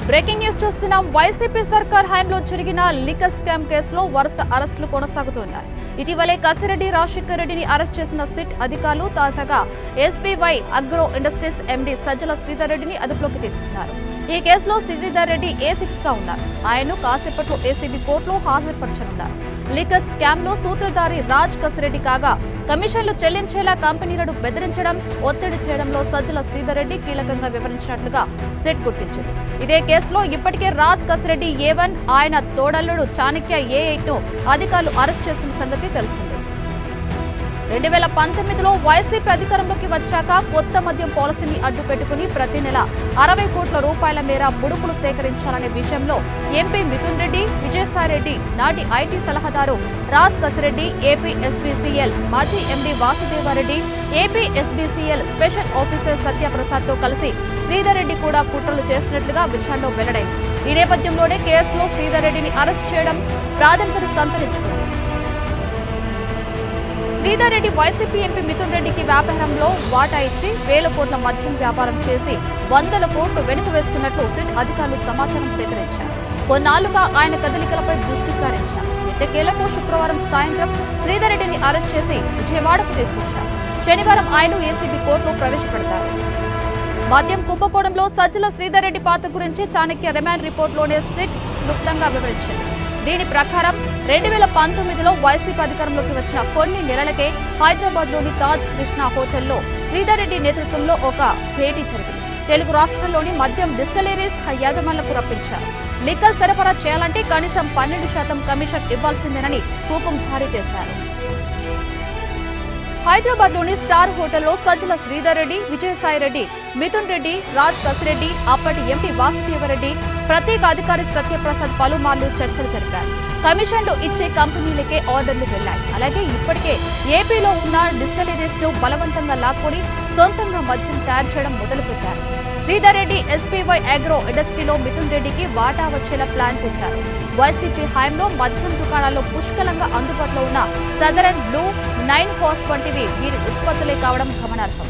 Breaking news చూస్తున్నాం. YCP సర్కార్ హయాంలో జరిగిన లిక్కర్ స్కామ్ కేసులో వరుస అరెస్టులు కొనసాగుతున్నాయి. ఇటీవలే కసిరెడ్డి రాజశేఖర్ రెడ్డిని అరెస్ట్ చేసిన సిట్ అధికారులు తాజాగా SBY agro industries MD Sajjala Sridhar రెడ్డిని అదుపులోకి తీసుకున్నారు. ఈ కేసులో శ్రీధర్ రెడ్డి A6 గా ఉన్నారు. ఆయన్ను కాసేపట్లో ఏసీబీ కోర్టులో హాజరుపరచనున్నారు. లిక్కర్ స్కామ్ లో సూత్రధారి రాజ్ కసిరెడ్డి కాగా కమిషన్లు చెల్లించేలా కంపెనీలను బెదిరించడం, ఒత్తిడి చేయడంలో సజ్జల శ్రీధర్ రెడ్డి కీలకంగా వివరించినట్లుగా సిట్ గుర్తించింది. ఇదే కేసులో ఇప్పటికే రాజ్ కసిరెడ్డి A1, ఆయన తోడల్లుడు చాణక్య A8 ను అధికారులు అరెస్ట్ చేసిన సంగతి తెలిసిందే. 2019లో వైసీపీ అధికారంలోకి వచ్చాక కొత్త మద్యం పాలసీని అడ్డుపెట్టుకుని ప్రతి నెల 60 కోట్ల రూపాయల మేర ముడుపులు సేకరించాలనే విషయంలో ఎంపీ మిథున్ రెడ్డి, విజయసాయిరెడ్డి, నాటి ఐటీ సలహాదారు రాజ్ కసిరెడ్డి, ఏపీ SBCL మాజీ MD Vasudeva Reddy, AP SBCL special officer Satyaprasad తో కలిసి శ్రీధర్ రెడ్డి కూడా కుట్రలు చేసినట్లుగా విచారణలో వెల్లడైంది. ఈ నేపథ్యంలోనే కేసులో శ్రీధర్ రెడ్డిని అరెస్ట్ చేయడం ప్రాధాన్యతను సంతరించుకుంది. శ్రీధర్ రెడ్డి వైసీపీ ఎంపీ మిథున్ రెడ్డికి వ్యాపారంలో వాటా ఇచ్చి 1000 కోట్ల మద్యం వ్యాపారం చేసి 100 కోట్లు వెనుక వేసుకున్నట్లు సిట్ అధికారులు సమాచారం సేకరించారు. కొన్నాళ్లుగా ఆయన కదలికలపై దృష్టి సారించారు. ఎట్టకేలకు శుక్రవారం సాయంత్రం శ్రీధర్ రెడ్డిని అరెస్ట్ చేసి విజయవాడకు తీసుకొచ్చారు. శనివారం ఆయన ఏసీబీ కోర్టులో ప్రవేశపెడతారు. మద్యం కుంభకోణంలో సజ్జల శ్రీధర్ రెడ్డి పాత్ర గురించి చాణక్య రిమాండ్ రిపోర్టులోనే సిట్ క్లుప్తంగా వివరించింది. దీని ప్రకారం 2019లో వైసీపీ అధికారంలోకి వచ్చిన కొన్ని నెలలకే హైదరాబాద్లోని తాజ్ కృష్ణ హోటల్లో శ్రీధర్ రెడ్డి నేతృత్వంలో ఒక భేటీ జరిగింది. తెలుగు రాష్ట్రాల్లోని మద్యం డిస్టిలరీస్ యాజమాన్లకు రప్పించారు. లిక్కర్ సరఫరా చేయాలంటే కనీసం 12% కమిషన్ ఇవ్వాల్సిందేనని హుకుం జారీ చేశారు. హైదరాబాద్లోని స్టార్ హోటల్లో సజ్జల శ్రీధర్ రెడ్డి, విజయసాయిరెడ్డి, మిథున్ రెడ్డి, రాజ్ కసిరెడ్డి, అప్పటి ఎంపీ వాసుదేవరెడ్డి, ప్రత్యేక అధికారి సత్యప్రసాద్ పలుమార్లు చర్చలు జరిపారు. కమిషన్లు ఇచ్చే కంపెనీలకే ఆర్డర్లు వెళ్లాయి. అలాగే ఇప్పటికే ఏపీలో ఉన్న డిస్టిలరీస్ ను బలవంతంగా లాక్కొని సొంతంగా మద్యం తయారు చేయడం మొదలుపెట్టారు. శ్రీధర్ రెడ్డి ఎస్బీవై అగ్రో ఇండస్ట్రీలో మిథున్ రెడ్డికి వాటా వచ్చేలా ప్లాన్ చేశారు. వైసీపీ హయాంలో మద్యం దుకాణాల్లో పుష్కలంగా అందుబాటులో ఉన్న సదరన్ బ్లూ, 9 హార్స్ వంటివి వీరి ఉత్పత్తులే కావడం గమనార్హం.